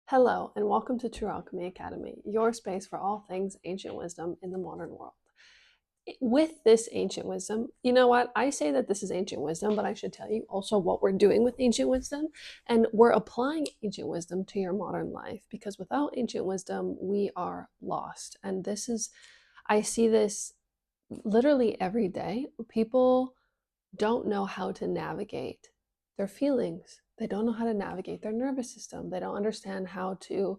Hello, and welcome to True Alchemy Academy, your space for all things ancient wisdom in the modern world. With this ancient wisdom, you know what? I say that this is ancient wisdom, but I should tell you also what we're doing with ancient wisdom. And we're applying ancient wisdom to your modern life because without ancient wisdom, we are lost. And I see this literally every day. People don't know how to navigate their feelings. They don't know how to navigate their nervous system. They don't understand how to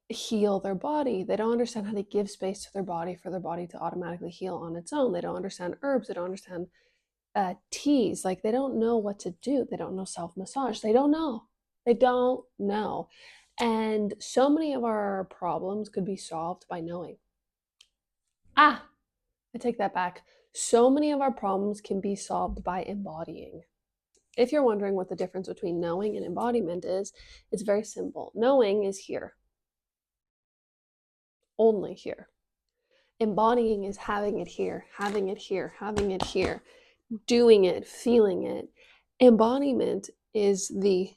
heal their body. They don't understand how to give space to their body for their body to automatically heal on its own. They don't understand herbs. They don't understand teas. Like they don't know what to do. They don't know self massage. They don't know. They don't know. And so many of our problems could be solved by knowing. Ah, I take that back. So many of our problems can be solved by embodying. If you're wondering what the difference between knowing and embodiment is, it's very simple. Knowing is here, only here. Embodying is having it here, having it here, having it here, doing it, feeling it. Embodiment is the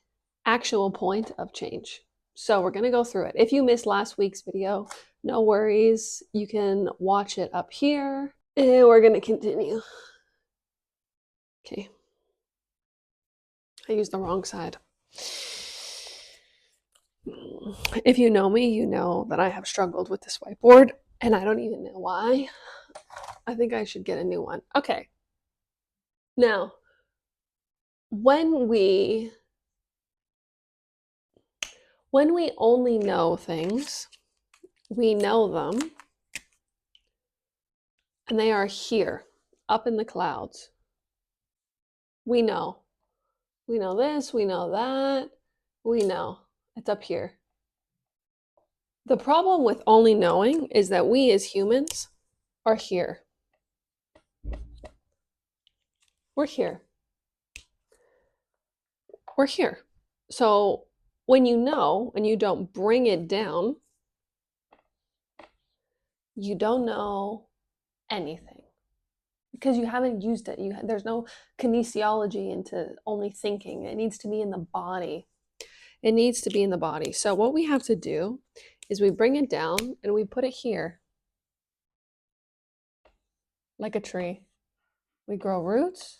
actual point of change. So we're going to go through it. If you missed last week's video, no worries. You can watch it up here. And we're going to continue. Okay. I used the wrong side. If you know me, you know that I have struggled with this whiteboard, and I don't even know why. I think I should get a new one. Okay. Now, when we only know things, we know them, and they are here, up in the clouds. We know. We know this, we know that, we know. It's up here. The problem with only knowing is that we as humans are here. We're here. We're here. So when you know and you don't bring it down, you don't know anything because you haven't used it. There's no kinesiology into only thinking. It needs to be in the body. It needs to be in the body. So what we have to do is we bring it down and we put it here like a tree. We grow roots.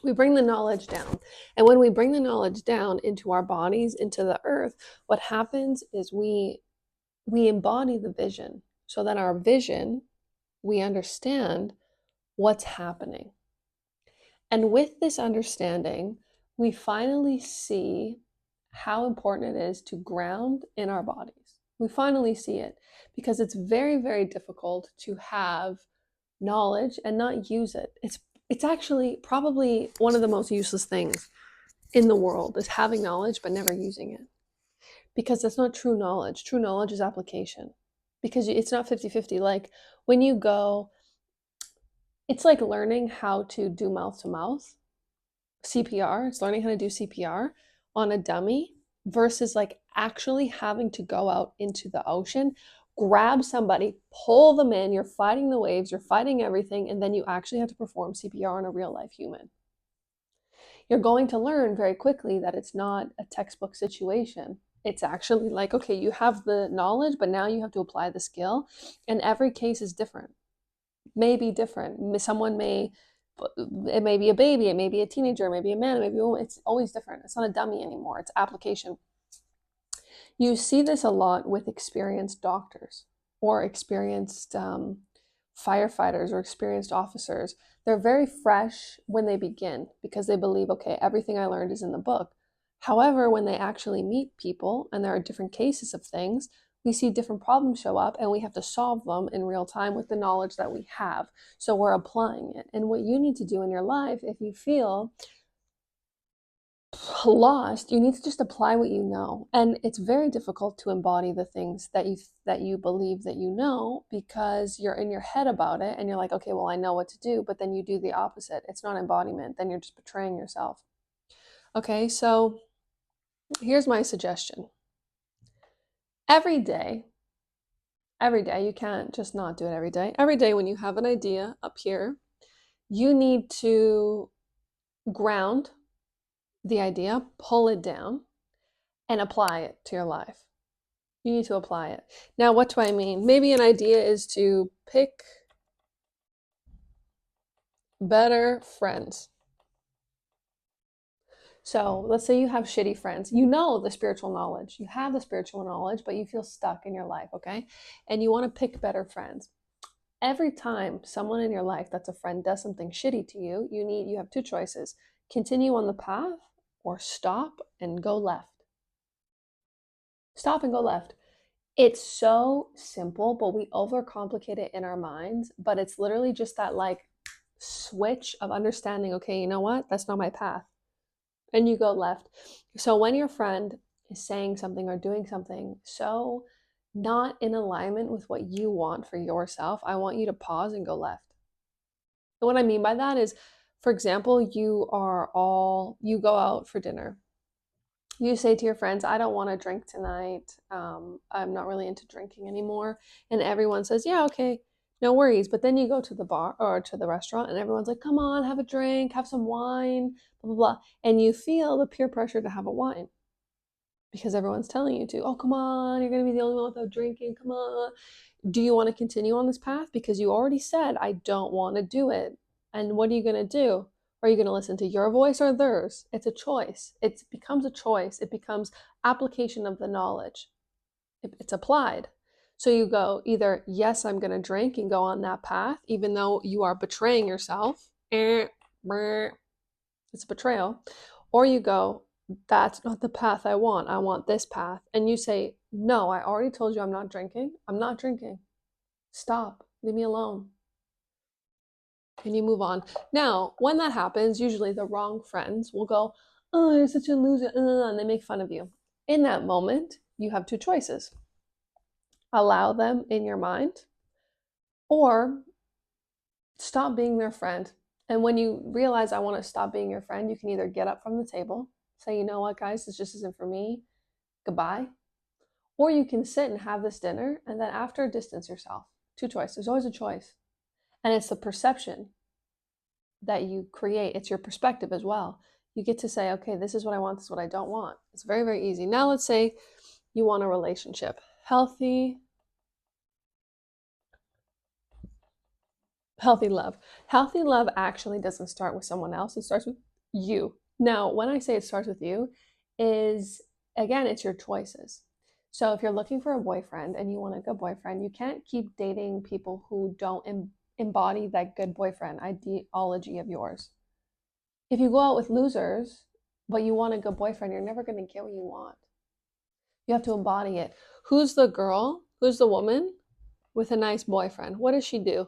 We bring the knowledge down. And when we bring the knowledge down into our bodies, into the earth, what happens is we embody the vision. So that our vision, we understand what's happening. And with this understanding, we finally see how important it is to ground in our bodies. We finally see it because it's very, very difficult to have knowledge and not use it. It's actually probably one of the most useless things in the world is having knowledge but never using it. Because that's not true knowledge. True knowledge is application. Because it's not 50-50. Like when you go, it's like learning how to do mouth to mouth CPR. It's learning how to do CPR on a dummy versus like actually having to go out into the ocean, grab somebody, pull them in. You're fighting the waves, you're fighting everything, and then you actually have to perform CPR on a real life human. You're going to learn very quickly that it's not a textbook situation. It's actually like, okay, you have the knowledge, but now you have to apply the skill, and every case is different. May be different. Someone may, it may be a baby, it may be a teenager, it may be a man, it may be a woman. It's always different. It's not a dummy anymore. It's application. You see this a lot with experienced doctors or experienced firefighters or experienced officers. They're very fresh when they begin because they believe, okay, everything I learned is in the book. However, when they actually meet people and there are different cases of things, we see different problems show up and we have to solve them in real time with the knowledge that we have. So we're applying it. And what you need to do in your life, if you feel lost, you need to just apply what you know. And it's very difficult to embody the things that you believe that you know because you're in your head about it and you're like, okay, well, I know what to do, but then you do the opposite. It's not embodiment. Then you're just betraying yourself. Okay, so here's my suggestion. Every day, you can't just not do it every day. Every day when you have an idea up here, You need to ground the idea, pull it down, and apply it to your life. You need to apply it. Now, what do I mean? Maybe an idea is to pick better friends. So let's say you have shitty friends. You know the spiritual knowledge. You have the spiritual knowledge, but you feel stuck in your life, okay? And you want to pick better friends. Every time someone in your life that's a friend does something shitty to you, you have two choices. Continue on the path or stop and go left. Stop and go left. It's so simple, but we overcomplicate it in our minds. But it's literally just that like switch of understanding, okay, you know what? That's not my path. And you go left. So when your friend is saying something or doing something so not in alignment with what you want for yourself, I want you to pause and go left. And what I mean by that is, for example, you go out for dinner. You say to your friends, I don't want to drink tonight. I'm not really into drinking anymore. And everyone says, yeah, okay, no worries. But then you go to the bar or to the restaurant and everyone's like, come on, have a drink, have some wine, blah, blah, blah. And you feel the peer pressure to have a wine because everyone's telling you to. Oh, come on, you're going to be the only one without drinking. Come on. Do you want to continue on this path? Because you already said, I don't want to do it. And what are you going to do? Are you going to listen to your voice or theirs? It's a choice. It becomes a choice. It becomes application of the knowledge. It's applied. So you go either, yes, I'm going to drink and go on that path, even though you are betraying yourself. It's a betrayal. Or you go, that's not the path I want. I want this path. And you say, no, I already told you I'm not drinking. I'm not drinking. Stop. Leave me alone. And you move on. Now, when that happens, usually the wrong friends will go, oh, you're such a loser, and they make fun of you. In that moment, you have two choices. Allow them in your mind, or stop being their friend. And when you realize I want to stop being your friend, you can either get up from the table, say, you know what, guys, this just isn't for me, goodbye. Or you can sit and have this dinner, and then after, distance yourself. Two choices. There's always a choice. And it's the perception that you create. It's your perspective as well. You get to say, okay, this is what I want, this is what I don't want. It's very, very easy. Now let's say you want a relationship. Healthy love. Healthy love actually doesn't start with someone else. It starts with you. Now, when I say it starts with you, is again, it's your choices. So if you're looking for a boyfriend and you want a good boyfriend, you can't keep dating people who don't embody that good boyfriend ideology of yours. If you go out with losers, but you want a good boyfriend, you're never going to get what you want. You have to embody it. Who's the girl? Who's the woman with a nice boyfriend? What does she do?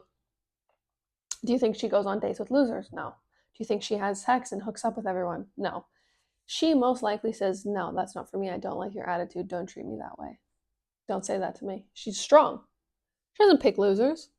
Do you think she goes on dates with losers? No. Do you think she has sex and hooks up with everyone? No. She most likely says, no, that's not for me. I don't like your attitude. Don't treat me that way. Don't say that to me. She's strong. She doesn't pick losers.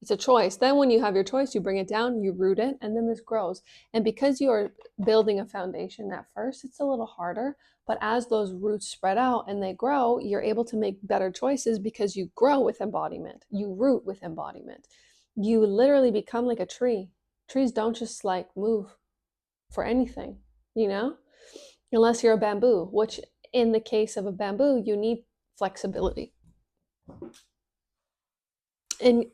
It's a choice. Then when you have your choice, you bring it down, you root it, and then this grows. And because you are building a foundation at first, it's a little harder. But as those roots spread out and they grow, you're able to make better choices because you grow with embodiment. You root with embodiment. You literally become like a tree. Trees don't just like move for anything, you know, unless you're a bamboo, which in the case of a bamboo, you need flexibility. And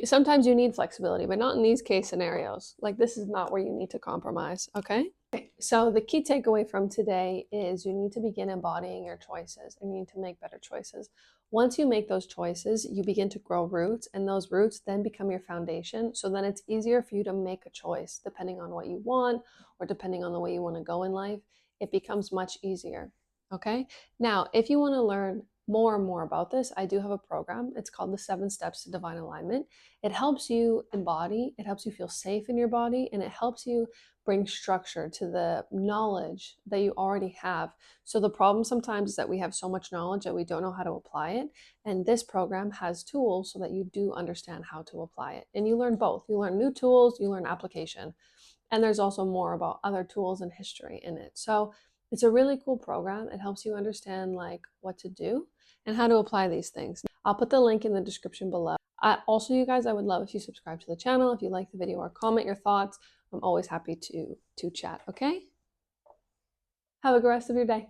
sometimes you need flexibility, but not in these case scenarios. Like this is not where you need to compromise, okay? So the key takeaway from today is you need to begin embodying your choices and you need to make better choices. Once you make those choices, you begin to grow roots, and those roots then become your foundation. So then it's easier for you to make a choice depending on what you want or depending on the way you want to go in life. It becomes much easier. Okay. Now, if you want to learn more and more about this, I do have a program. It's called the 7 Steps to Divine Alignment. It helps you embody, it helps you feel safe in your body, and it helps you bring structure to the knowledge that you already have. So the problem sometimes is that we have so much knowledge that we don't know how to apply it. And this program has tools so that you do understand how to apply it. And you learn both. You learn new tools, you learn application. And there's also more about other tools and history in it. So it's a really cool program. It helps you understand like what to do and how to apply these things. I'll put the link in the description below. Also, you guys, I would love if you subscribe to the channel, if you like the video, or comment your thoughts. I'm always happy to chat, okay? Have a good rest of your day.